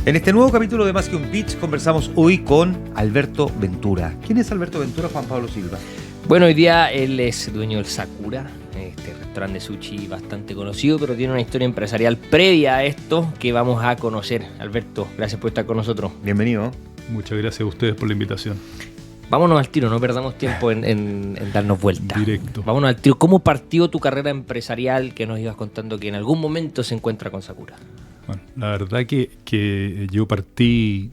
En este nuevo capítulo de Más que un Pitch conversamos hoy con Alberto Ventura. ¿Quién es Alberto Ventura? Juan Pablo Silva. Bueno, hoy día él es dueño del Sakura, este restaurante de sushi bastante conocido, pero tiene una historia empresarial previa a esto que vamos a conocer. Alberto, gracias por estar con nosotros. Bienvenido. Muchas gracias a ustedes por la invitación. Vámonos al tiro, no perdamos tiempo en darnos vuelta. Directo. Vámonos al tiro. ¿Cómo partió tu carrera empresarial que nos ibas contando que en algún momento se encuentra con Sakura? Bueno, la verdad que yo partí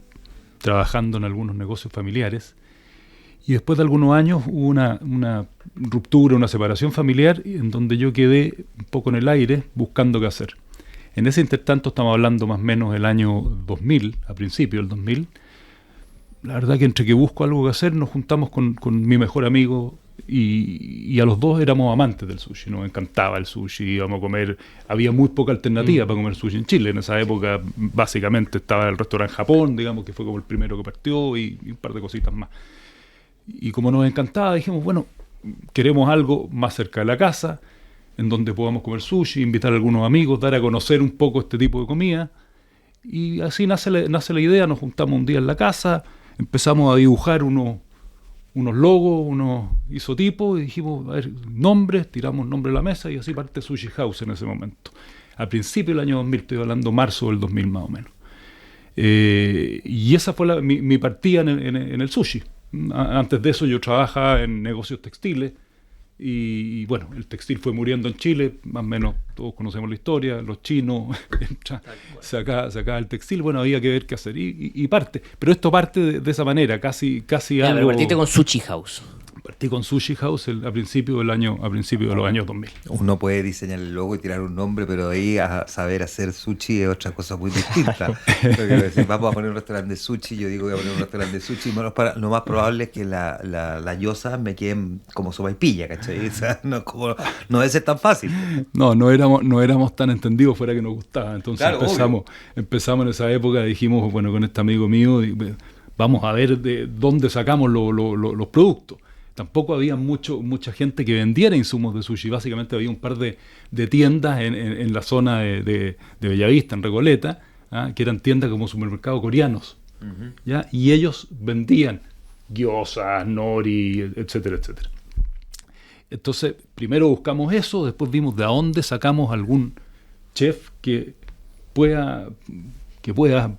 trabajando en algunos negocios familiares y después de algunos años hubo una ruptura, una separación familiar en donde yo quedé un poco en el aire buscando qué hacer. En ese intertanto estamos hablando más o menos del año 2000, a principio del 2000. La verdad que entre que busco algo que hacer nos juntamos con mi mejor amigo y a los dos éramos amantes del sushi, nos encantaba el sushi, íbamos a comer, había muy poca alternativa para comer sushi en Chile. En esa época básicamente estaba el restaurante Japón, digamos que fue como el primero que partió y un par de cositas más. Y como nos encantaba dijimos, bueno, queremos algo más cerca de la casa, en donde podamos comer sushi, invitar a algunos amigos, dar a conocer un poco este tipo de comida. Y así nace la idea, nos juntamos un día en la casa, empezamos a dibujar unos logos, unos isotipos y dijimos, a ver, nombres, tiramos nombre a la mesa y así parte Sushi House en ese momento. A principio del año 2000, estoy hablando marzo del 2000 más o menos. Y esa fue mi partida en el sushi. Antes de eso yo trabajaba en negocios textiles y bueno, el textil fue muriendo en Chile, más o menos todos conocemos la historia, los chinos sacaba el textil, bueno, había que ver qué hacer y parte, pero esto parte de esa manera, casi algo. Pero partiste con Sushi House. Partí con Sushi House a principios de los años 2000. Uno puede diseñar el logo y tirar un nombre, pero ahí a saber hacer sushi es otra cosa muy distinta. Decir, vamos a poner un restaurante de sushi, yo digo que voy a poner un restaurante de sushi, lo más probable es que la yosa me quede como sopaipilla, ¿cachai? O sea, no debe ser tan fácil. No éramos tan entendidos fuera que nos gustaba. Entonces claro, empezamos en esa época, dijimos, bueno, con este amigo mío, vamos a ver de dónde sacamos los productos. Tampoco había mucha gente que vendiera insumos de sushi. Básicamente había un par de tiendas en la zona de Bellavista, en Recoleta, que eran tiendas como supermercados coreanos. Uh-huh. ¿Ya? Y ellos vendían gyozas, nori, etcétera, etcétera. Entonces, primero buscamos eso, después vimos de dónde sacamos algún chef que pueda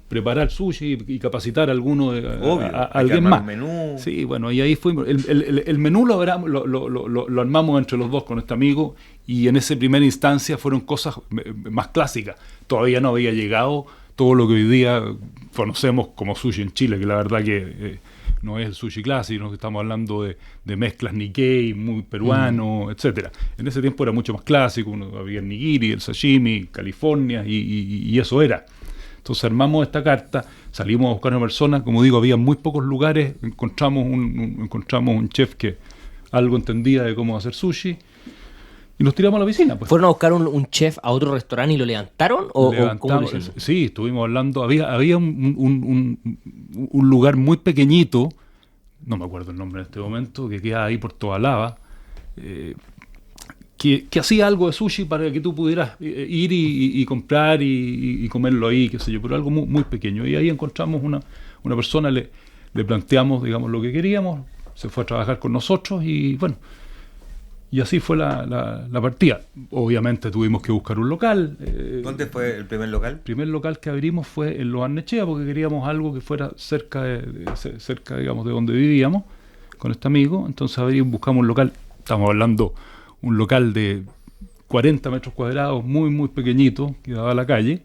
preparar sushi y capacitar a alguno a alguien más. Menú. Sí, bueno, y ahí fuimos. El menú lo armamos entre los dos con este amigo y en esa primera instancia fueron cosas más clásicas. Todavía no había llegado todo lo que hoy día conocemos como sushi en Chile, que la verdad que no es el sushi clásico, que estamos hablando de mezclas Nikkei, muy peruano, etcétera. En ese tiempo era mucho más clásico, había el nigiri, el sashimi, California y eso era. Entonces armamos esta carta, salimos a buscar una persona, como digo, había muy pocos lugares, encontramos un chef que algo entendía de cómo hacer sushi y nos tiramos a la piscina. Pues. ¿Fueron a buscar un chef a otro restaurante y lo levantaron? ¿O cómo lo hicieron? Sí, estuvimos hablando, había un lugar muy pequeñito, no me acuerdo el nombre en este momento, que queda ahí por toda Lava, que hacía algo de sushi para que tú pudieras ir y comprar y comerlo ahí, qué sé yo, pero algo muy, muy pequeño. Y ahí encontramos una persona, le planteamos, digamos, lo que queríamos, se fue a trabajar con nosotros y bueno, y así fue la partida. Obviamente tuvimos que buscar un local. ¿Dónde fue el primer local? El primer local que abrimos fue en Los Barnechea porque queríamos algo que fuera cerca, digamos, de donde vivíamos con este amigo. Entonces buscamos un local, estamos hablando un local de 40 metros cuadrados, muy, muy pequeñito, que daba a la calle,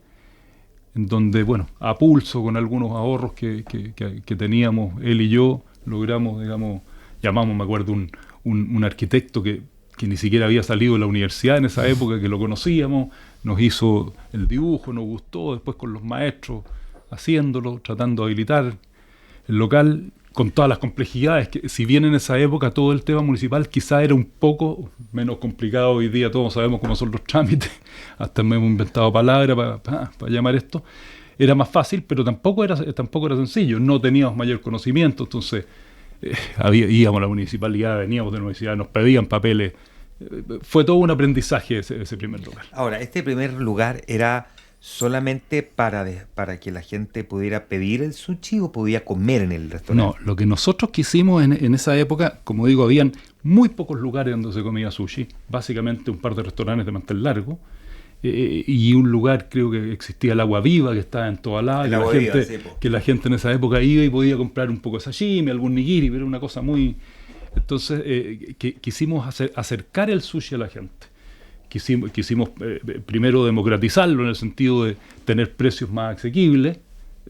en donde, bueno, a pulso, con algunos ahorros que teníamos él y yo, logramos, digamos, llamamos, me acuerdo, un arquitecto que ni siquiera había salido de la universidad en esa época, que lo conocíamos, nos hizo el dibujo, nos gustó, después con los maestros haciéndolo, tratando de habilitar el local, con todas las complejidades, que si bien en esa época todo el tema municipal quizá era un poco menos complicado, hoy día todos sabemos cómo son los trámites, hasta me hemos inventado palabras para llamar esto, era más fácil, pero tampoco era sencillo, no teníamos mayor conocimiento, entonces íbamos a la municipalidad, veníamos de la universidad, nos pedían papeles, fue todo un aprendizaje ese primer lugar. Ahora, este primer lugar era solamente para que la gente pudiera pedir el sushi o podía comer en el restaurante. No, lo que nosotros quisimos en esa época, como digo, habían muy pocos lugares donde se comía sushi, básicamente un par de restaurantes de mantel largo, y un lugar, creo que existía el Agua Viva, que estaba en toda El la Agua Viva, gente, sí, po. que la gente en esa época iba y podía comprar un poco de sashimi, algún nigiri, pero era una cosa muy... Entonces, quisimos acercar el sushi a la gente. Quisimos primero democratizarlo en el sentido de tener precios más asequibles,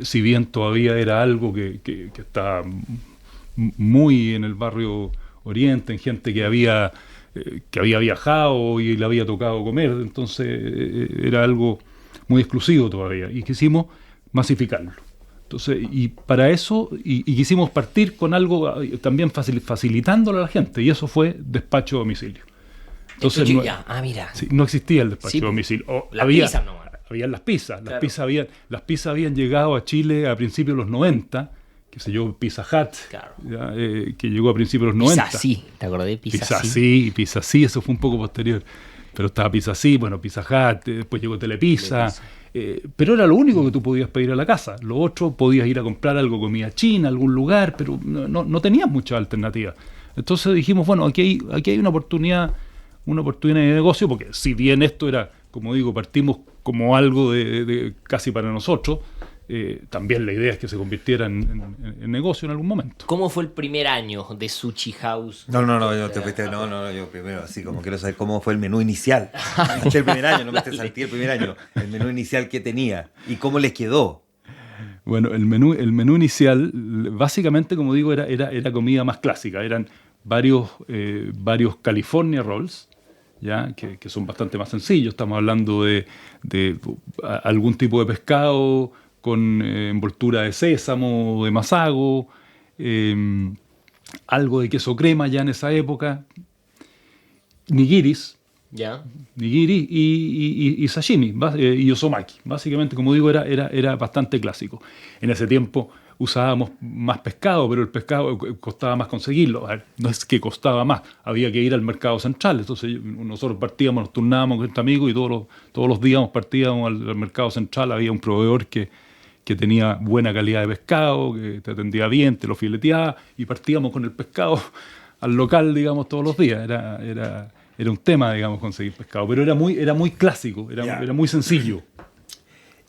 si bien todavía era algo que está muy en el barrio Oriente, en gente que había viajado y le había tocado comer, entonces era algo muy exclusivo todavía, y quisimos masificarlo. Entonces, y para eso, y quisimos partir con algo también facilitándolo a la gente, y eso fue despacho a domicilio. Entonces, mira. Sí, no existía el despacho Sí, a domicilio. pizzas nomás. Habían las pizzas. Claro. Las pizzas habían llegado a Chile a principios de los 90, que se llamó Pizza Hut, Claro. ya, que llegó a principios de los 90. Pizza sí, ¿te acordás de Pizza Pizza sí? sí, Pizza sí, eso fue un poco posterior. Pero estaba Pizza sí, bueno, Pizza Hut, después llegó Telepizza. Pero era lo único que tú podías pedir a la casa. Lo otro, podías ir a comprar algo, comida china, algún lugar, pero no tenías muchas alternativas. Entonces dijimos, bueno, aquí hay una oportunidad de negocio, porque si bien esto era, como digo, partimos como algo de casi para nosotros, también la idea es que se convirtiera en negocio en algún momento. ¿Cómo fue el primer año de Sushi House? Yo primero, así como quiero saber cómo fue el menú inicial. El primer año, no me estés salté el primer año. El menú inicial que tenía y cómo les quedó. Bueno, el menú inicial, básicamente, como digo, era comida más clásica. Eran varios California Rolls, ¿ya? Que son bastante más sencillos. Estamos hablando de algún tipo de pescado con envoltura de sésamo, de masago, algo de queso crema ya en esa época, nigiris, ¿Ya? nigiri y sashimi, y osomaki. Básicamente, como digo, era bastante clásico. En ese tiempo usábamos más pescado, pero el pescado costaba más conseguirlo. A ver, no es que costaba más, había que ir al mercado central. Entonces nosotros partíamos, nos turnábamos con este amigo y todos los días partíamos al mercado central. Había un proveedor que tenía buena calidad de pescado, que te atendía bien, te lo fileteaba, y partíamos con el pescado al local, digamos, todos los días. Era un tema, digamos, conseguir pescado, pero era muy clásico, era muy sencillo.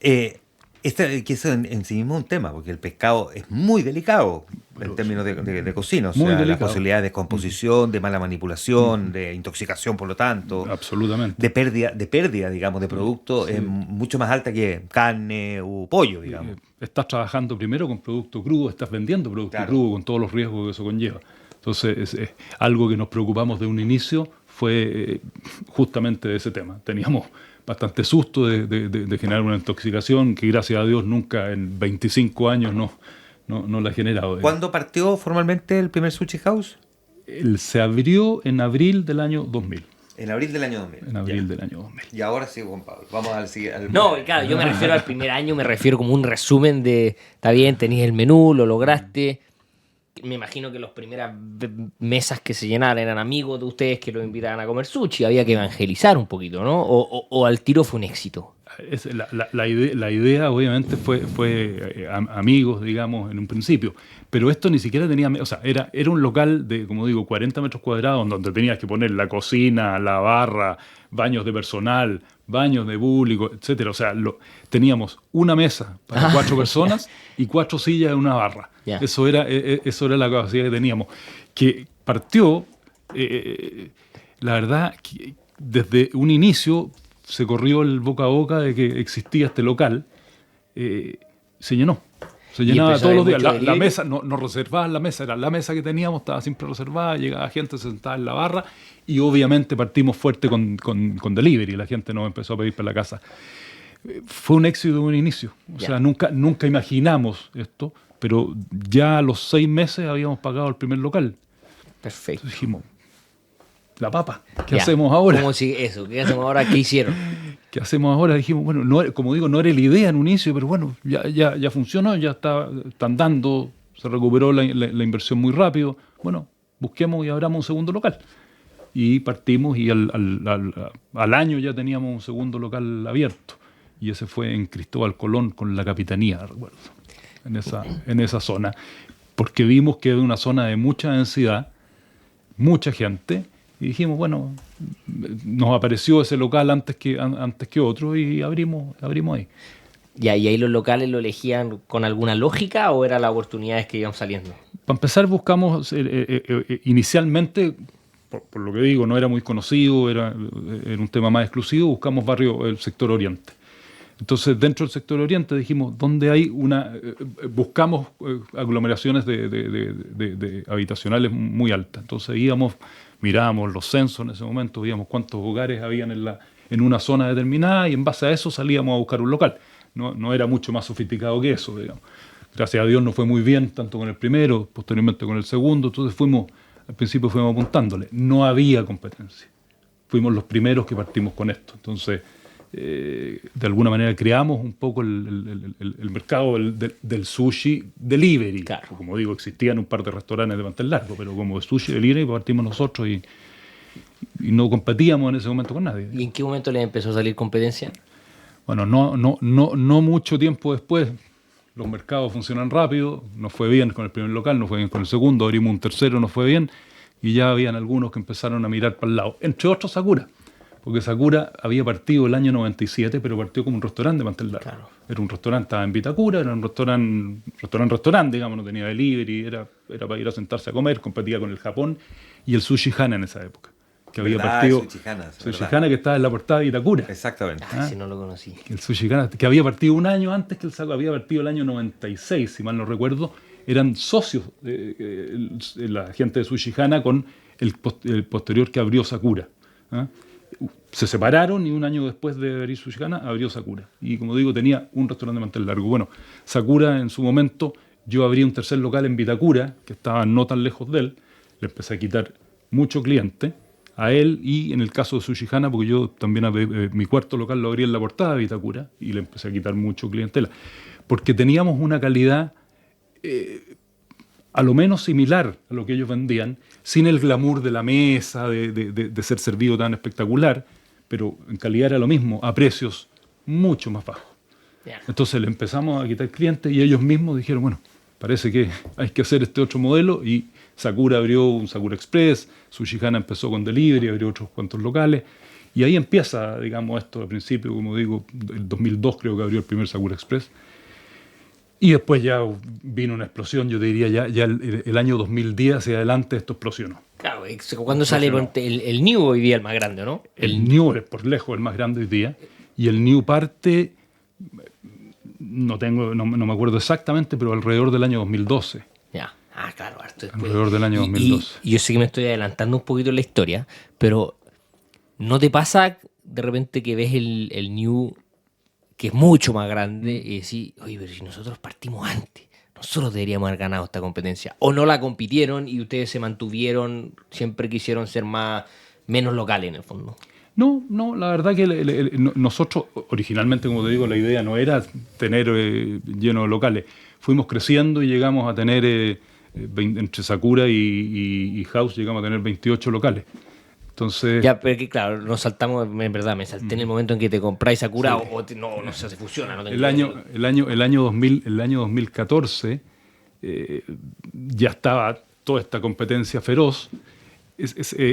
Que eso en sí mismo es un tema, porque el pescado es muy delicado en términos de cocina. O Muy sea, la delicado. posibilidad de descomposición, de mala manipulación, de intoxicación, por lo tanto. Absolutamente. De pérdida, digamos, de producto es mucho más alta que carne u pollo, digamos. Estás trabajando primero con producto crudo, estás vendiendo producto Claro. crudo con todos los riesgos que eso conlleva. Entonces, es algo que nos preocupamos de un inicio fue justamente de ese tema. Teníamos bastante susto de generar una intoxicación que, gracias a Dios, nunca en 25 años no la ha generado. ¿Cuándo partió formalmente el primer Sushi House? Se abrió en abril del año 2000. En abril del año 2000. En abril del año 2000. Y ahora sí, Juan Pablo. Vamos al siguiente. No, claro, yo me refiero al primer año, me refiero como un resumen de, está bien, tenías el menú, lo lograste. Me imagino que las primeras mesas que se llenaran eran amigos de ustedes que los invitaban a comer sushi. Había que evangelizar un poquito, ¿no? O al tiro fue un éxito. La idea, obviamente, fue amigos, digamos, en un principio. Pero esto ni siquiera tenía... O sea, era un local de, como digo, 40 metros cuadrados, donde tenías que poner la cocina, la barra, baños de personal, baños de público, etcétera. O sea, teníamos una mesa para 4 personas y 4 sillas en una barra. Ya. Eso era la capacidad que teníamos. Que partió, la verdad, que desde un inicio se corrió el boca a boca de que existía este local. Se llenó. Se llenaba empezó a todos los haber días. mucho La delivery. mesa, no reservaban la mesa, era la mesa que teníamos, estaba siempre reservada, llegaba gente, se sentaba en la barra, y obviamente partimos fuerte con delivery, la gente nos empezó a pedir para la casa. Fue un éxito de un inicio, o sea, nunca imaginamos esto, pero ya a los 6 meses habíamos pagado el primer local. Perfecto. Entonces dijimos, la papa, ¿qué Ya. hacemos ahora? ¿Cómo sigue eso? ¿Qué hacemos ahora? ¿Qué hicieron? ¿Qué hacemos ahora? Dijimos, bueno, como digo, no era la idea en un inicio, pero bueno, ya funcionó, ya están dando, se recuperó la inversión muy rápido. Bueno, busquemos y abramos un segundo local. Y partimos y al año ya teníamos un segundo local abierto. y ese fue en Cristóbal Colón con la Capitanía, recuerdo, en esa zona, porque vimos que era una zona de mucha densidad, mucha gente, y dijimos, bueno, nos apareció ese local antes que otro y abrimos ahí. Ya, ¿y ahí los locales lo elegían con alguna lógica o eran las oportunidades que iban saliendo? Para empezar, buscamos inicialmente, por lo que digo, no era muy conocido, era un tema más exclusivo, buscamos el sector oriente. Entonces, dentro del sector oriente dijimos, ¿dónde hay buscamos aglomeraciones de habitacionales muy altas? Entonces mirábamos los censos en ese momento, veíamos cuántos hogares habían en una zona determinada y en base a eso salíamos a buscar un local. No era mucho más sofisticado que eso, digamos. Gracias a Dios nos fue muy bien, tanto con el primero, posteriormente con el segundo, entonces al principio fuimos apuntándole. No había competencia. Fuimos los primeros que partimos con esto. Entonces, de alguna manera creamos un poco el mercado del sushi delivery. Claro. Como digo, existían un par de restaurantes de mantel largo, pero como de sushi delivery partimos nosotros y no competíamos en ese momento con nadie. ¿Y en qué momento les empezó a salir competencia? Bueno, no mucho tiempo después, los mercados funcionan rápido, nos fue bien con el primer local, nos fue bien con el segundo, abrimos un tercero, nos fue bien, y ya habían algunos que empezaron a mirar para el lado, entre otros Sakura, porque Sakura había partido el año 97, pero partió como un restaurante de mantel largo. Claro. Era un restaurante, estaba en Vitacura, era un restaurante, digamos, no tenía delivery, era para ir a sentarse a comer, competía con el Japón y el Sushi Hana en esa época. Que había partido Sushi Hana, que estaba en la portada de Itacura. Exactamente. Si no lo conocí. El Sushi Hana, que había partido un año antes que el Sakura, había partido el año 96, si mal no recuerdo, eran socios la gente de Sushi Hana con el posterior que abrió Sakura. Se separaron y un año después de abrir Sushi Hana abrió Sakura. Y como digo, tenía un restaurante de mantel largo. Bueno, Sakura en su momento, yo abrí un tercer local en Vitacura, que estaba no tan lejos de él, le empecé a quitar mucho cliente a él, y en el caso de Sushi Hana, porque yo también mi cuarto local lo abrí en la portada de Vitacura y le empecé a quitar mucho clientela, porque teníamos una calidad a lo menos similar a lo que ellos vendían, sin el glamour de la mesa, de ser servido tan espectacular, pero en calidad era lo mismo, a precios mucho más bajos. Yeah. Entonces le empezamos a quitar clientes y ellos mismos dijeron, bueno, parece que hay que hacer este otro modelo, y Sakura abrió un Sakura Express, Sushi Hana empezó con delivery, abrió otros cuantos locales, y ahí empieza, digamos, esto al principio, como digo, el 2002 creo que abrió el primer Sakura Express, y después ya vino una explosión, yo te diría ya el año 2010 hacia adelante esto explosionó. Claro, ¿cuándo sale el New hoy día el más grande, no? El New es por lejos el más grande hoy día, y el New parte, no me acuerdo exactamente, pero alrededor del año 2012. Ya. Ah, claro, harto después. Alrededor del año 2012. Y yo sé que me estoy adelantando un poquito en la historia, pero ¿no te pasa de repente que ves el New, que es mucho más grande, y decís, oye, pero si nosotros partimos antes, nosotros deberíamos haber ganado esta competencia? ¿O no la compitieron y ustedes se mantuvieron, siempre quisieron ser menos locales en el fondo? No, la verdad que nosotros, originalmente, como te digo, la idea no era tener lleno de locales. Fuimos creciendo y llegamos a tener, entre Sakura y House, llegamos a tener 28 locales. Entonces, ya, pero que claro, nos saltamos, en verdad, me salté en el momento en que te compráis Sakura, sí. No se fusiona. No el año 2014 ya estaba toda esta competencia feroz.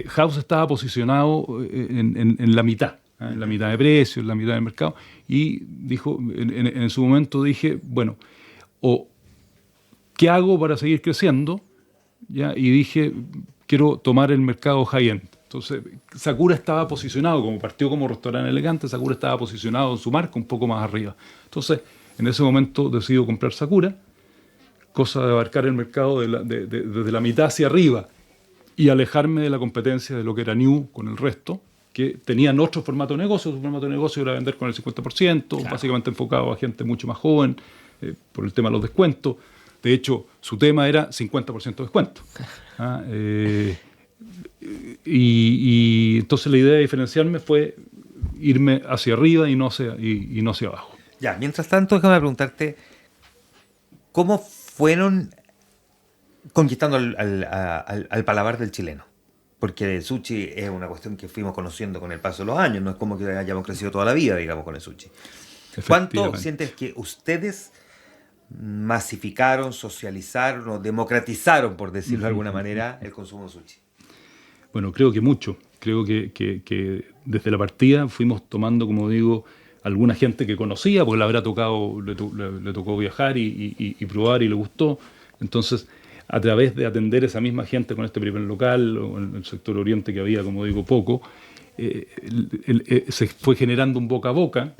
House estaba posicionado en la mitad, en la mitad de precios, en la mitad del mercado, y dijo, en su momento dije, bueno, ¿qué hago para seguir creciendo? ¿Ya? Y dije, quiero tomar el mercado high-end. Entonces, Sakura estaba posicionado, como partió como restaurante elegante, Sakura estaba posicionado en su marca un poco más arriba. Entonces, en ese momento decido comprar Sakura, cosa de abarcar el mercado desde la mitad hacia arriba, y alejarme de la competencia de lo que era New con el resto, que tenían otro formato de negocio. Su formato de negocio era vender con el 50%, claro, básicamente enfocado a gente mucho más joven, por el tema de los descuentos. De hecho, su tema era 50% de descuento. Y entonces la idea de diferenciarme fue irme hacia arriba y no hacia abajo. Ya, mientras tanto, déjame preguntarte, ¿cómo fueron conquistando al paladar del chileno? Porque el sushi es una cuestión que fuimos conociendo con el paso de los años, no es como que hayamos crecido toda la vida, digamos, con el sushi. ¿Cuánto Efectivamente. sientes que ustedes masificaron, socializaron o democratizaron, por decirlo de alguna manera, el consumo de sushi? Bueno, creo que mucho. Creo que desde la partida fuimos tomando, como digo, alguna gente que conocía, porque le habrá tocado, le tocó viajar y probar y le gustó. Entonces, a través de atender esa misma gente con este primer local, o en el sector oriente que había, como digo, poco, se fue generando un boca a boca,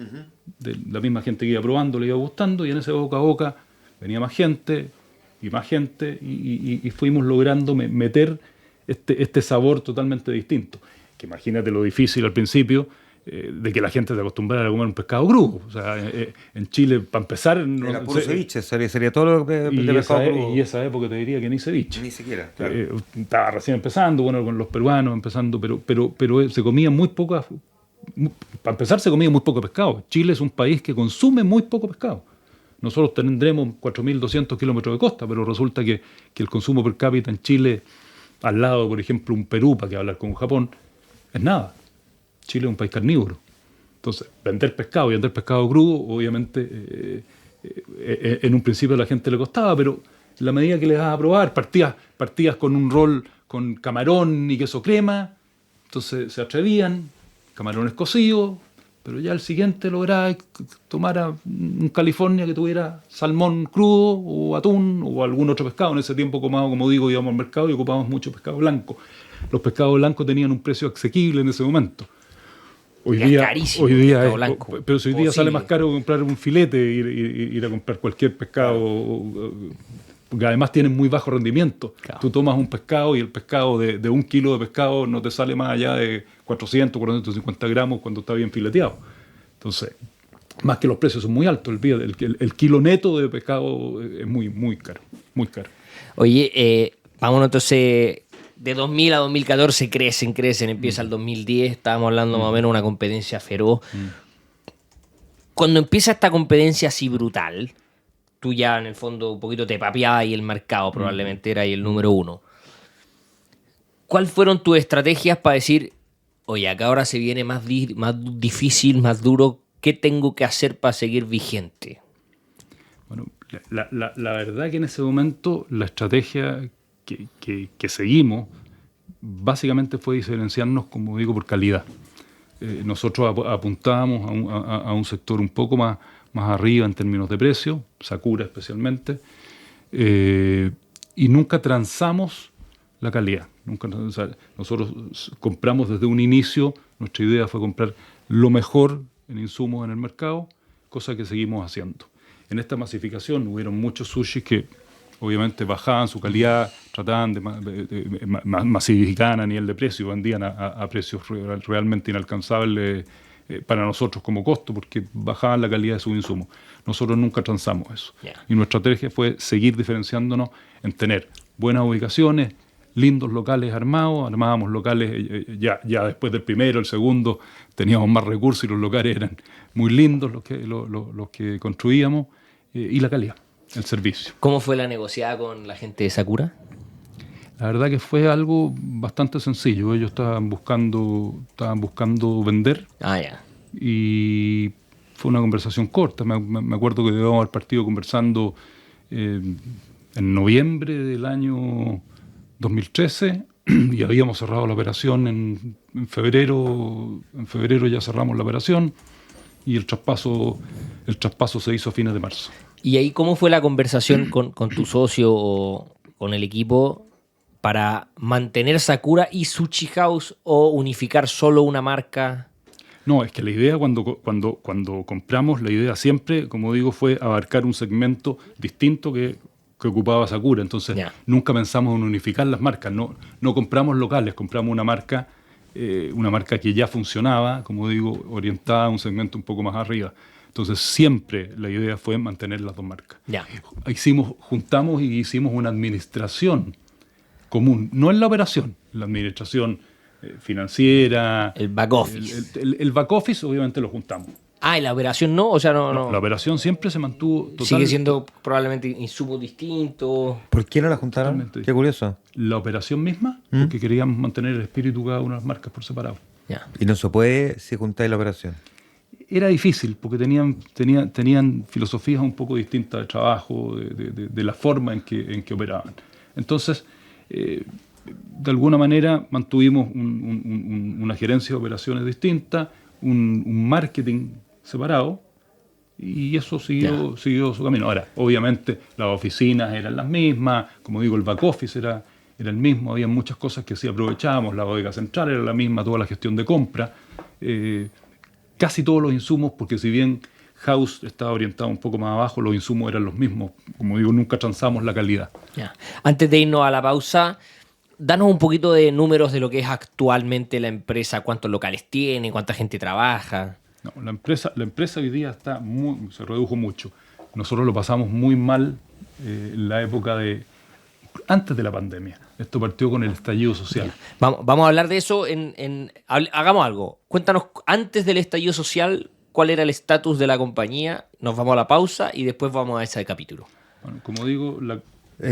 de la misma gente que iba probando, le iba gustando, y en ese boca a boca venía más gente, y fuimos logrando meter este sabor totalmente distinto. Que imagínate lo difícil al principio de que la gente se acostumbrara a comer un pescado crudo. O sea, en Chile, para empezar... Era puro ceviche, sería todo lo de pescado crudo. Y esa época te diría que ni ceviche. Ni siquiera, claro. Estaba recién empezando, bueno, con los peruanos empezando, pero se comía muy poca... Para empezar, se comía muy poco pescado. Chile es un país que consume muy poco pescado. Nosotros tendremos 4.200 kilómetros de costa, pero resulta que el consumo per cápita en Chile, al lado, por ejemplo, un Perú, para que hablar con Japón, es nada. Chile es un país carnívoro. Entonces, vender pescado crudo, obviamente, en un principio a la gente le costaba, pero en la medida que le das a probar, partías con un rol con camarón y queso crema, entonces se atrevían, camarones cocidos, pero ya el siguiente lograba tomar un California que tuviera salmón crudo o atún o algún otro pescado. En ese tiempo, como digo, íbamos al mercado y ocupábamos mucho pescado blanco. Los pescados blancos tenían un precio asequible en ese momento. Hoy día, carísimo blanco. pero si hoy día sale más caro comprar un filete, ir a comprar cualquier pescado, porque además tienen muy bajo rendimiento. Claro. Tú tomas un pescado y el pescado de 1 kilo de pescado no te sale más allá de 400, 450 gramos cuando está bien fileteado. Entonces, más que los precios son muy altos, el kilo neto de pescado es muy, muy caro, muy caro. Oye, vámonos entonces, de 2000 a 2014 crecen, empieza el 2010, estábamos hablando más o menos de una competencia feroz. Cuando empieza esta competencia así brutal, tú ya en el fondo un poquito te papeabas y el mercado probablemente era ahí el número 1. ¿Cuáles fueron tus estrategias para decir, oye, acá ahora se viene más difícil, más duro, ¿qué tengo que hacer para seguir vigente? Bueno, la verdad que en ese momento la estrategia que seguimos básicamente fue diferenciarnos, como digo, por calidad. Nosotros apuntábamos a un sector un poco más arriba en términos de precio, Sakura especialmente, y nunca transamos la calidad. O sea, nosotros compramos desde un inicio, nuestra idea fue comprar lo mejor en insumos en el mercado, cosa que seguimos haciendo. En esta masificación hubieron muchos sushis que obviamente bajaban su calidad, trataban de masificar a nivel de precio, vendían a precios realmente inalcanzables para nosotros como costo, porque bajaban la calidad de sus insumos. Nosotros nunca transamos eso. Yeah. Y nuestra estrategia fue seguir diferenciándonos en tener buenas ubicaciones, lindos locales armábamos locales, ya después del primero, el segundo, teníamos más recursos y los locales eran muy lindos los que construíamos, y la calidad, el servicio. ¿Cómo fue la negociada con la gente de Sakura? La verdad que fue algo bastante sencillo. Ellos estaban buscando vender. Ya. Y fue una conversación corta. Me acuerdo que íbamos al partido conversando en noviembre del año 2013 y habíamos cerrado la operación en febrero. En febrero ya cerramos la operación y el traspaso se hizo a fines de marzo. ¿Y ahí cómo fue la conversación con tu socio o con el equipo para mantener Sakura y Sushi House o unificar solo una marca? No, es que la idea cuando compramos, la idea siempre, como digo, fue abarcar un segmento distinto que ocupaba Sakura. Entonces, nunca pensamos en unificar las marcas. No compramos locales, compramos una marca que ya funcionaba, como digo, orientada a un segmento un poco más arriba. Entonces, siempre la idea fue mantener las dos marcas. Juntamos y hicimos una administración común, no en la operación, la administración financiera. El back office. El back office, obviamente, lo juntamos. ¿Y la operación no? O sea, no. La operación siempre se mantuvo total. Sigue siendo probablemente insumos distintos. ¿Por qué no la juntaron? Totalmente. Qué curioso. La operación misma, porque queríamos mantener el espíritu de cada una de las marcas por separado. Y no se puede si juntáis la operación. era difícil porque tenían filosofías un poco distintas de trabajo, de la forma en que operaban. Entonces, de alguna manera mantuvimos una gerencia de operaciones distinta, un marketing separado, y eso siguió su camino. Ahora, obviamente, las oficinas eran las mismas, como digo, el back office era el mismo, había muchas cosas que sí aprovechábamos, la bodega central era la misma, toda la gestión de compra, casi todos los insumos, porque si bien House estaba orientado un poco más abajo, los insumos eran los mismos. Como digo, nunca transamos la calidad. Ya. Antes de irnos a la pausa, danos un poquito de números de lo que es actualmente la empresa, cuántos locales tiene, cuánta gente trabaja. No, la empresa hoy día se redujo mucho. Nosotros lo pasamos muy mal en la época antes de la pandemia. Esto partió con el estallido social. Vamos a hablar de eso. Hagamos algo. Cuéntanos, antes del estallido social, ¿cuál era el estatus de la compañía? Nos vamos a la pausa y después vamos a ese capítulo. Bueno, como digo,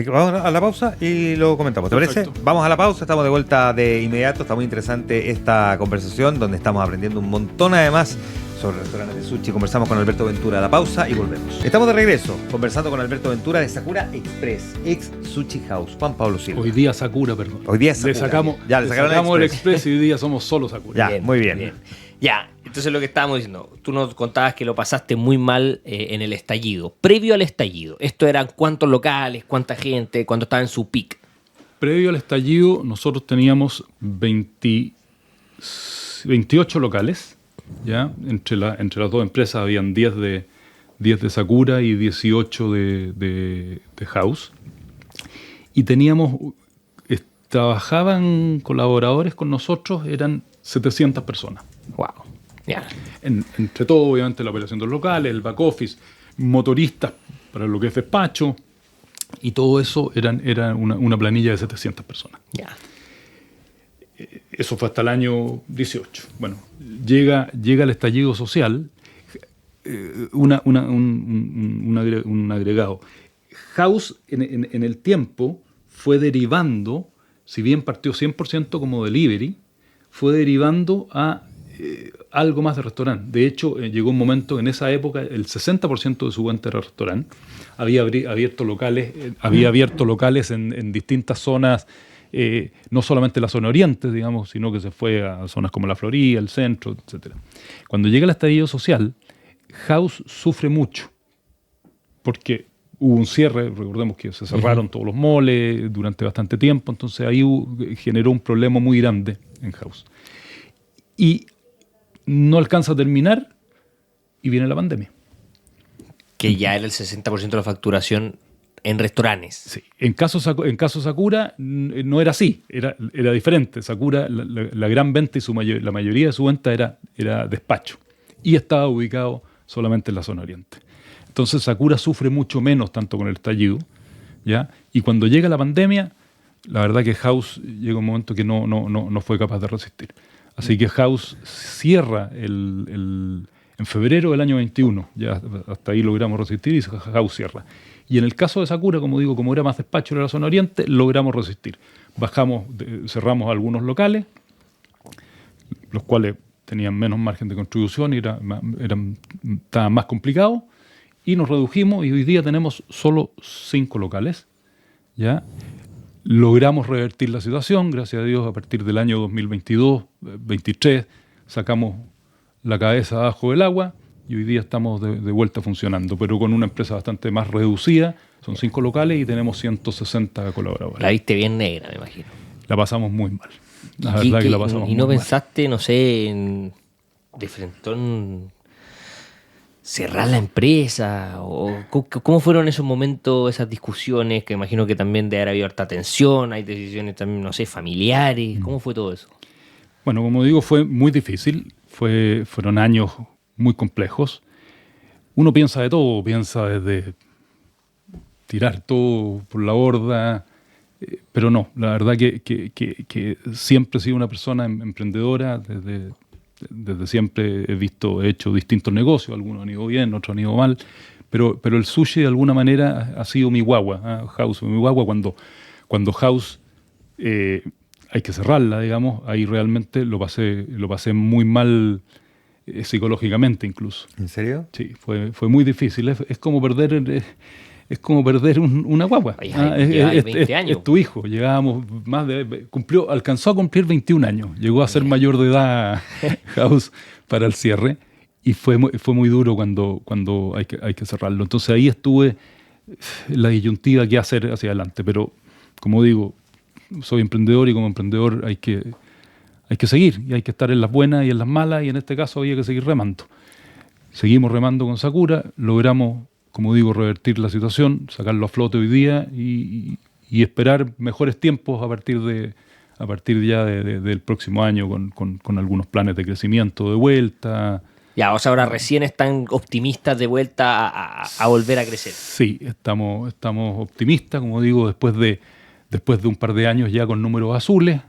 vamos a la pausa y lo comentamos, ¿te parece? Vamos a la pausa, estamos de vuelta de inmediato. Está muy interesante esta conversación donde estamos aprendiendo un montón además sobre restaurantes de sushi. Conversamos con Alberto Ventura. A la pausa y volvemos. Estamos de regreso conversando con Alberto Ventura de Sakura Express, ex Sushi House. Juan Pablo Silva. Hoy día Sakura, perdón. Hoy día Sakura. Le sacamos el Express y hoy día somos solo Sakura. Ya, muy bien. Ya, entonces lo que estábamos diciendo, tú nos contabas que lo pasaste muy mal en el estallido. Previo al estallido, ¿esto eran cuántos locales, cuánta gente, cuando estaba en su peak? Previo al estallido, nosotros teníamos 28 locales. ¿Ya? Entre las dos empresas habían 10 de Sakura y 18 de House. Y trabajaban colaboradores con nosotros, eran 700 personas. Wow. Yeah. Entre todo, obviamente, la operación de los locales, el back office, motoristas para lo que es despacho, y todo eso era una planilla de 700 personas. Yeah. Eso fue hasta el año 18. Bueno, llega el estallido social, un agregado. House en el tiempo fue derivando, si bien partió 100% como delivery, fue derivando a algo más de restaurante. De hecho, llegó un momento, en esa época, el 60% de su venta era restaurante. Había abierto locales en distintas zonas, no solamente la zona oriente, digamos, sino que se fue a zonas como la Florida, el centro, etc. Cuando llega el estallido social, House sufre mucho, porque hubo un cierre, recordemos que se cerraron todos los moles durante bastante tiempo, entonces ahí generó un problema muy grande en House. Y no alcanza a terminar y viene la pandemia. Que ya era el 60% de la facturación en restaurantes. Sí. En caso Sakura no era así, era diferente. Sakura, la gran venta y la mayoría de su venta era despacho y estaba ubicado solamente en la zona oriente. Entonces Sakura sufre mucho menos tanto con el estallido, ¿ya? Y cuando llega la pandemia, la verdad que House llega un momento que no fue capaz de resistir. Así que House cierra en febrero del año 21, ya hasta ahí logramos resistir y House cierra. Y en el caso de Sakura, como digo, como era más despacho en la zona oriente, logramos resistir. Cerramos algunos locales, los cuales tenían menos margen de contribución y estaban más complicados, y nos redujimos y hoy día tenemos solo 5 locales, ¿ya? Logramos revertir la situación, gracias a Dios, a partir del año 2022-23 sacamos la cabeza abajo del agua y hoy día estamos de vuelta funcionando, pero con una empresa bastante más reducida. Son 5 locales y tenemos 160 colaboradores. La viste bien negra, me imagino. La pasamos muy mal. La verdad que la pasamos muy mal. ¿Y no pensaste, no sé, de frentón cerrar la empresa? ¿O cómo fueron esos momentos, esas discusiones? Que imagino que también debe haber habido harta tensión, hay decisiones también, no sé, familiares. ¿Cómo fue todo eso? Bueno, como digo, fue muy difícil. Fueron años muy complejos. Uno piensa de todo, piensa desde tirar todo por la borda, pero no, la verdad que siempre he sido una persona emprendedora, desde siempre he hecho distintos negocios, algunos han ido bien, otros han ido mal, pero el sushi de alguna manera ha sido mi guagua, House, mi guagua. Cuando House hay que cerrarla, digamos, ahí realmente lo pasé muy mal psicológicamente incluso. ¿En serio? Sí, fue muy difícil. Es como perder... Es como perder una guagua. Oye, lleváis 20 años. Es tu hijo. Llegábamos alcanzó a cumplir 21 años. Llegó a ser mayor de edad House para el cierre. Y fue muy duro cuando hay que cerrarlo. Entonces ahí estuve en la disyuntiva qué hacer hacia adelante. Pero, como digo, soy emprendedor y como emprendedor hay que seguir. Y hay que estar en las buenas y en las malas. Y en este caso había que seguir remando. Seguimos remando con Sakura. Logramos, como digo, revertir la situación, sacarlo a flote hoy día y esperar mejores tiempos a partir ya del próximo año con algunos planes de crecimiento de vuelta. Ya, o sea, ahora recién están optimistas de vuelta a volver a crecer. Sí, estamos optimistas, como digo, después de un par de años ya con números azules.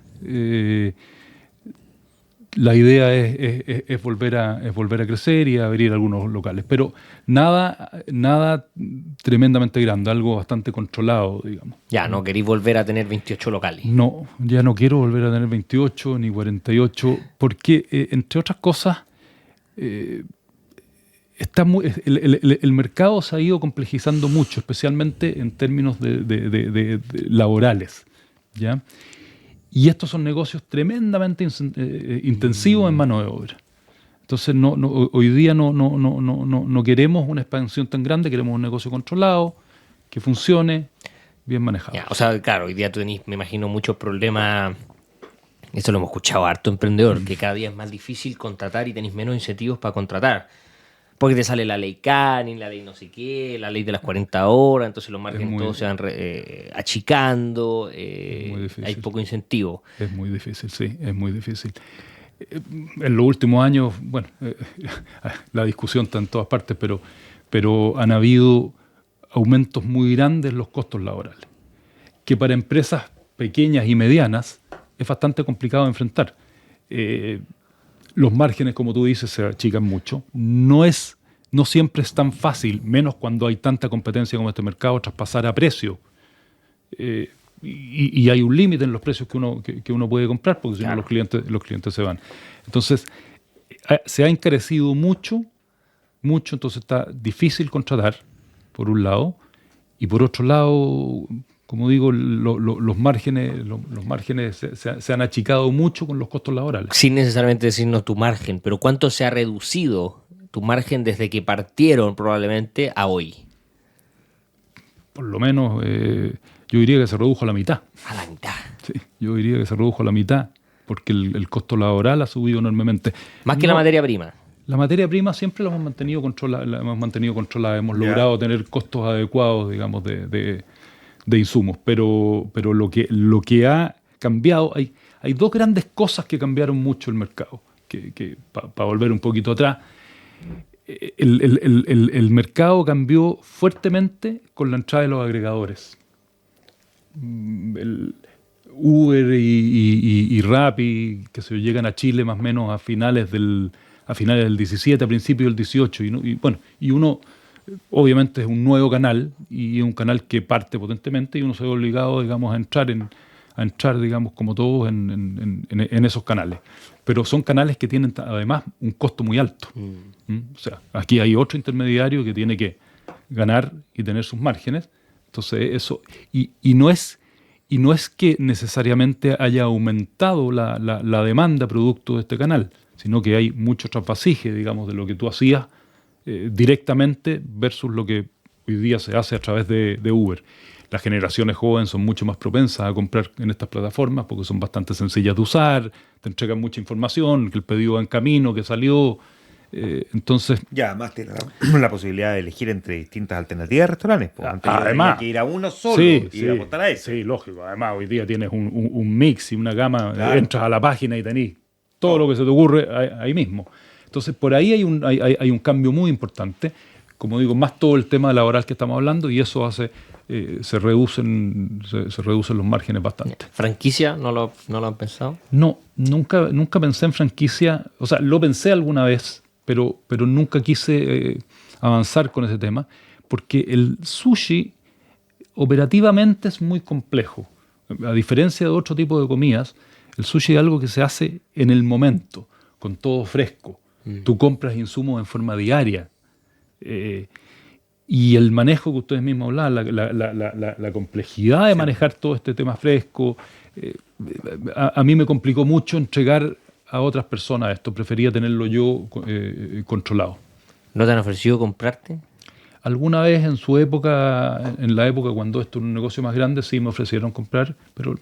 La idea es volver a crecer y a abrir algunos locales, pero nada tremendamente grande, algo bastante controlado, digamos. Ya, no queréis volver a tener 28 locales. No, ya no quiero volver a tener 28 ni 48, porque entre otras cosas el mercado se ha ido complejizando mucho, especialmente en términos de laborales, ¿ya? Y estos son negocios tremendamente intensivos en mano de obra. Entonces hoy día no queremos una expansión tan grande, queremos un negocio controlado, que funcione, bien manejado. Ya, o sea, claro, hoy día tú tenés, me imagino, muchos problemas. Eso lo hemos escuchado a harto emprendedor, que cada día es más difícil contratar y tenéis menos incentivos para contratar. Porque te sale la ley Canning, la ley no sé qué, la ley de las 40 horas, entonces los márgenes todos se van achicando, hay poco incentivo. Es muy difícil, sí, es muy difícil. En los últimos años, bueno, la discusión está en todas partes, pero han habido aumentos muy grandes en los costos laborales, que para empresas pequeñas y medianas es bastante complicado de enfrentar. Los márgenes, como tú dices, se achican mucho. No siempre es tan fácil, menos cuando hay tanta competencia como este mercado, traspasar a precio. Y hay un límite en los precios que uno puede comprar, porque si no los clientes se van. Entonces, se ha encarecido mucho, entonces está difícil contratar, por un lado, y por otro lado, como digo, los márgenes se han achicado mucho con los costos laborales. Sin necesariamente decirnos tu margen, pero ¿cuánto se ha reducido tu margen desde que partieron probablemente a hoy? Por lo menos yo diría que se redujo a la mitad. A la mitad. Sí, yo diría que se redujo a la mitad, porque el costo laboral ha subido enormemente. Más que la materia prima. La materia prima siempre la hemos mantenido controlada. Hemos logrado tener costos adecuados, digamos, de insumos, pero lo que ha cambiado, hay dos grandes cosas que cambiaron mucho el mercado, que para volver un poquito atrás, el mercado cambió fuertemente con la entrada de los agregadores. El Uber y Rappi, que se llegan a Chile más o menos a finales del 17, a principios del 18, y uno obviamente es un nuevo canal y es un canal que parte potentemente y uno se ve obligado, digamos, a entrar, digamos, como todos en esos canales. Pero son canales que tienen además un costo muy alto. O sea, aquí hay otro intermediario que tiene que ganar y tener sus márgenes. Entonces eso, y no es que necesariamente haya aumentado la demanda producto de este canal, sino que hay mucho trasvasije, digamos, de lo que tú hacías directamente versus lo que hoy día se hace a través de Uber. Las generaciones jóvenes son mucho más propensas a comprar en estas plataformas porque son bastante sencillas de usar, te entregan mucha información, que el pedido va en camino, que salió. Entonces, ya además tiene la posibilidad de elegir entre distintas alternativas de restaurantes. Antes además, que ir a uno solo y apostar a eso. Sí, lógico. Además, hoy día tienes un mix y una gama. Claro. Entras a la página y tenés todo lo que se te ocurre ahí mismo. Entonces, por ahí hay un cambio muy importante. Como digo, más todo el tema laboral que estamos hablando, y eso hace se reducen los márgenes bastante. ¿Franquicia? ¿No lo han pensado? No, nunca pensé en franquicia. O sea, lo pensé alguna vez, pero nunca quise avanzar con ese tema, porque el sushi operativamente es muy complejo. A diferencia de otro tipo de comidas, el sushi es algo que se hace en el momento, con todo fresco. Tú compras insumos en forma diaria. Y el manejo que ustedes mismos hablaban, la complejidad de manejar todo este tema fresco, a mí me complicó mucho entregar a otras personas esto. Prefería tenerlo yo controlado. ¿No te han ofrecido comprarte? Alguna vez en su época, en la época cuando esto era un negocio más grande, sí me ofrecieron comprar, pero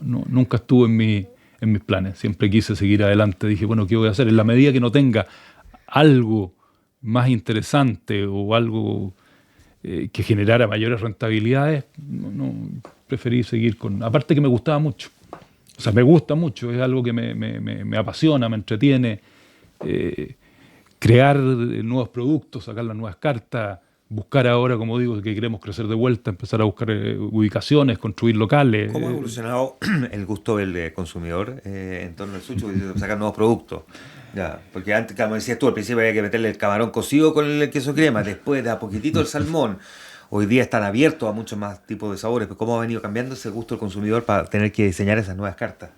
nunca estuvo en mis planes. Siempre quise seguir adelante. Dije, bueno, ¿qué voy a hacer? En la medida que no tenga algo más interesante o algo que generara mayores rentabilidades, preferí seguir con... Aparte que me gustaba mucho. O sea, me gusta mucho, es algo que me apasiona, me entretiene. Crear nuevos productos, sacar las nuevas cartas, buscar ahora, como digo, que queremos crecer de vuelta, empezar a buscar ubicaciones, construir locales. ¿Cómo ha evolucionado el gusto del consumidor en torno al sushi? Sacar nuevos productos. Ya, porque antes, como decías tú, al principio había que meterle el camarón cocido con el queso crema, después de a poquitito el salmón. Hoy día están abiertos a muchos más tipos de sabores. Pero ¿cómo ha venido cambiando ese gusto del consumidor para tener que diseñar esas nuevas cartas?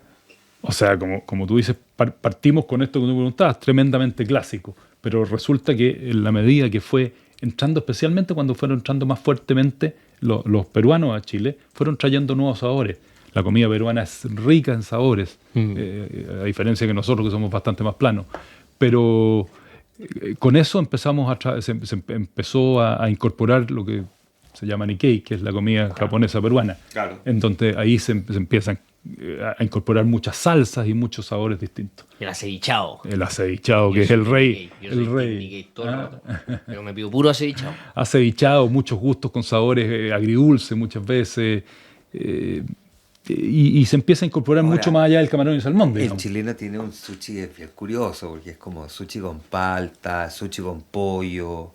O sea, como tú dices, partimos con esto que tú preguntabas, tremendamente clásico. Pero resulta que en la medida que fue entrando, especialmente cuando fueron entrando más fuertemente los peruanos a Chile, fueron trayendo nuevos sabores. La comida peruana es rica en sabores, a diferencia que nosotros que somos bastante más planos. Pero con eso empezamos se empezó a incorporar lo que se llama Nikkei, que es la comida japonesa peruana. Claro. Entonces ahí se empiezan a incorporar muchas salsas y muchos sabores distintos. El acevichado. El acevichado, que es el rey. El rey. Pero me pido puro acevichado. Acevichado, muchos gustos con sabores agridulces muchas veces. Y se empieza a incorporar mucho más allá del camarón y el salmón, digamos. El chileno tiene un sushi bien curioso, porque es como sushi con palta, sushi con pollo.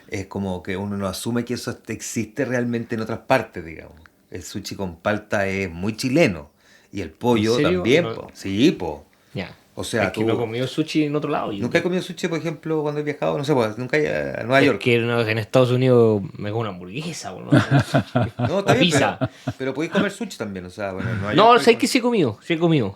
Es como que uno no asume que eso existe realmente en otras partes, digamos. El sushi con palta es muy chileno. Y el pollo también, ¿No? po. Sí, po. Ya. O sea, es que no he comido sushi en otro lado. ¿Nunca he comido sushi, por ejemplo, cuando he viajado? No sé, pues, nunca he ido a Nueva York. Es que en Estados Unidos me como una hamburguesa, ¿no? No, está bien, pizza. pero podéis comer sushi también, o sea, bueno, en Nueva No, York sé que sí he comido.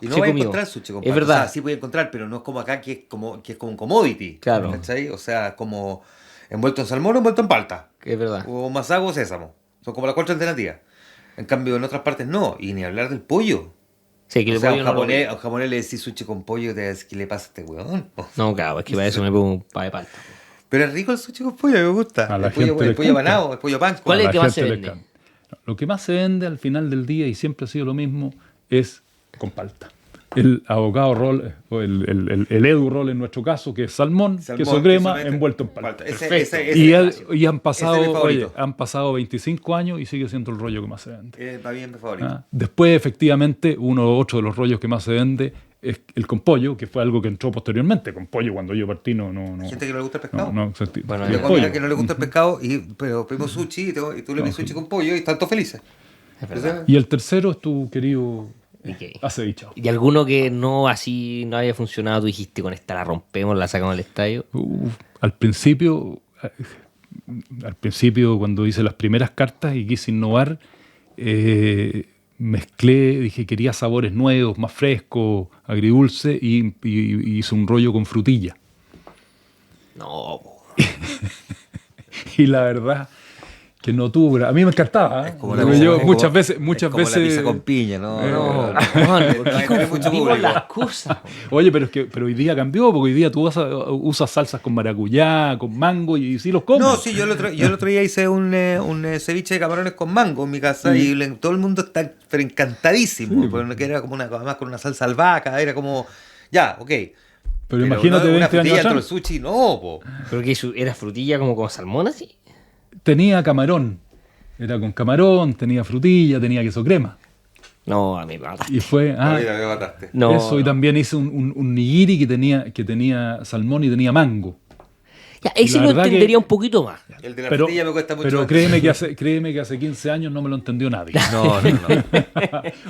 Y no vais a encontrar sushi con Es palta. verdad. O sea, sí podéis encontrar, pero no es como acá, que es como un commodity. Claro. ¿Cachai? O sea, como envuelto en salmón o envuelto en palta. Es verdad. O masago o sésamo. Son como las cuatro alternativas. En cambio, en otras partes no. Y ni hablar del pollo. Sí, que O el sea, pollo a un japonés le decís sushi con pollo y te decís, ¿qué le pasa a este weón? No, claro, es que para eso me pongo un pa de palta. Pero es rico el sushi con pollo, me gusta. A la El pollo, gente el le pollo encanta. banado, el pollo panco. ¿Cuál es A el la que más se gente le vende? encanta. Lo que más se vende al final del día, y siempre ha sido lo mismo, es con palta. El avocado roll, o el edu roll en nuestro caso, que es salmón, queso crema, envuelto en palta. Y han pasado 25 años y sigue siendo el rollo que más se vende. Para mí es mi favorito. Después, efectivamente, otro de los rollos que más se vende es el con pollo, que fue algo que entró posteriormente. Con pollo, cuando yo partí, no. Hay gente que no le gusta el pescado. Bueno, Yo el conozco pollo. a que no le gusta el pescado, pero pedimos sushi y tú le pides sushi con pollo y están todos felices. Es verdad. Y el tercero es tu querido Ok. acevichado. ¿Y alguno que no haya funcionado, tú dijiste, con esta la rompemos, la sacamos del estadio? Al principio, cuando hice las primeras cartas y quise innovar, mezclé, dije quería sabores nuevos, más frescos, agridulce, y hice un rollo con frutilla. No, po. Y la verdad que no tuvo. A mí me encantaba. Es como Muchas veces. la pizza con piña, ¿no? No, No. man, ¿por qué No hay mucho confundimos público. las cosas? Oye, pero hoy día cambió, porque hoy día tú usas salsas con maracuyá, con mango, y sí los comes. No, sí, yo el otro día hice un ceviche de camarones con mango en mi casa y todo el mundo está pero encantadísimo. Sí, porque era como además con una salsa albahaca, era como, ya, ok. Pero imagínate una 20 frutilla años dentro del atrás. sushi, no, po. ¿Pero que era frutilla como con salmón así? Tenía camarón. Era con camarón, tenía frutilla, tenía queso crema. No, a mí me mataste. Y fue. Mira, me mataste. No, eso, y también hice un nigiri que tenía salmón y tenía mango. Ya, ese La lo verdad entendería que- un poquito más. El de la Pero, frutilla me cuesta mucho. pero más. créeme que hace 15 años no me lo entendió nadie. No.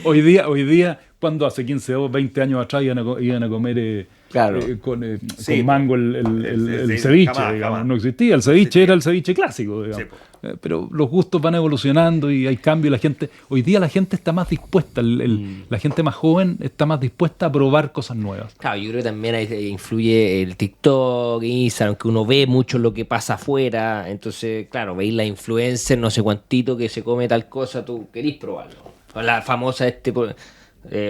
Hoy día cuando hace 15 o 20 años atrás iban a comer Claro. con Sí, mango el sí, ceviche, jamás, digamos. jamás. No existía, el ceviche era el ceviche clásico, digamos. Sí, Pero los gustos van evolucionando y hay cambios. Hoy día la gente está más dispuesta, la gente más joven está más dispuesta a probar cosas nuevas. Claro, yo creo que también ahí influye el TikTok, Instagram, que uno ve mucho lo que pasa afuera. Entonces, claro, veis la influencer, no sé cuántito que se come tal cosa, tú querís probarlo. La famosa,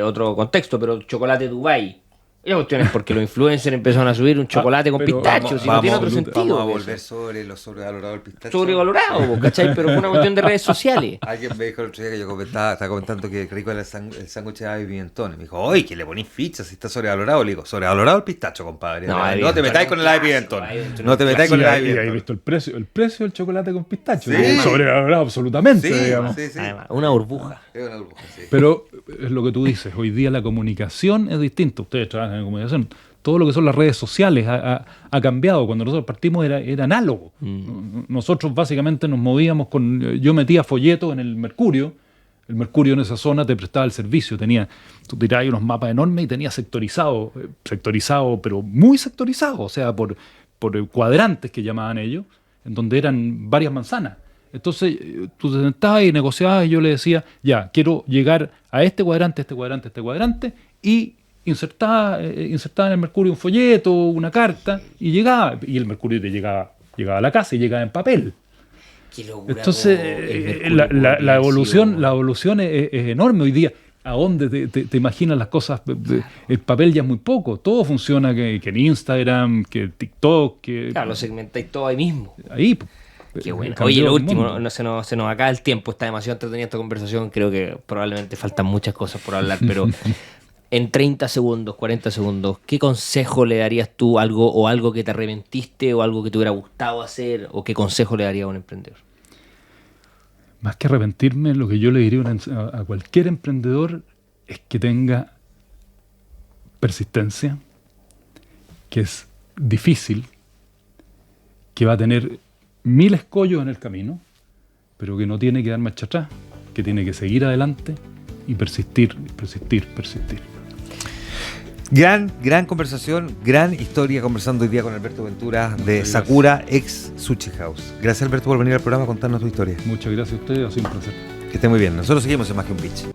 otro contexto, pero chocolate Dubai. La cuestión es porque los influencers empezaron a subir un chocolate con pero pistacho, si no tiene otro sentido. Vamos a que volver eso. sobre lo sobrevalorado del pistacho. Sobrevalorado, ¿cachai? Pero fue una cuestión de redes sociales. Alguien me dijo el otro día que yo estaba comentando que rico era el sándwich de ave y pimentón. Me dijo, oye, que le ponís fichas si está sobrevalorado. Le digo, sobrevalorado el pistacho, compadre. No te metáis con el ave y pimentón. No te metáis con el ave y Y ahí pimentón. visto el precio del chocolate con pistacho. Sí. Sobrevalorado absolutamente, digamos. sí. Además, una burbuja. Es una burbuja, sí. Pero es lo que tú dices, hoy día la comunicación es distinta. Ustedes trabajan en comunicación. Todo lo que son las redes sociales ha cambiado. Cuando nosotros partimos era análogo. Nosotros básicamente nos movíamos yo metía folletos en el Mercurio. El Mercurio en esa zona te prestaba el servicio. Tú tirabas unos mapas enormes y tenía sectorizado, pero muy sectorizado. O sea, por cuadrantes que llamaban ellos, en donde eran varias manzanas. Entonces tú te sentabas y negociabas y yo le decía, ya, quiero llegar a este cuadrante, y insertaba en el Mercurio un folleto, una carta, y llegaba. Y el Mercurio te llegaba a la casa y llegaba en papel. Qué locura. Entonces, la evolución es enorme hoy día. ¿A dónde te imaginas las cosas? El papel ya es muy poco. Todo funciona que en Instagram, que en TikTok, Claro, lo segmentáis todo ahí mismo. ahí. Qué bueno. Cambió Oye, lo el último, mundo. se nos acaba el tiempo. Está demasiado entretenida esta conversación. Creo que probablemente faltan muchas cosas por hablar, pero en 30 segundos, 40 segundos, ¿qué consejo le darías tú algo que te arrepentiste o algo que te hubiera gustado hacer? ¿O qué consejo le darías a un emprendedor? Más que arrepentirme, lo que yo le diría a cualquier emprendedor es que tenga persistencia, que es difícil, que va a tener 1000 escollos en el camino, pero que no tiene que dar marcha atrás, que tiene que seguir adelante y persistir. Gran conversación, gran historia conversando hoy día con Alberto Ventura de Sakura, ex Sushi House. Gracias, Alberto, por venir al programa a contarnos tu historia. Muchas gracias a ustedes, ha sido un placer. Que esté muy bien. Nosotros seguimos en Más que un Pitch.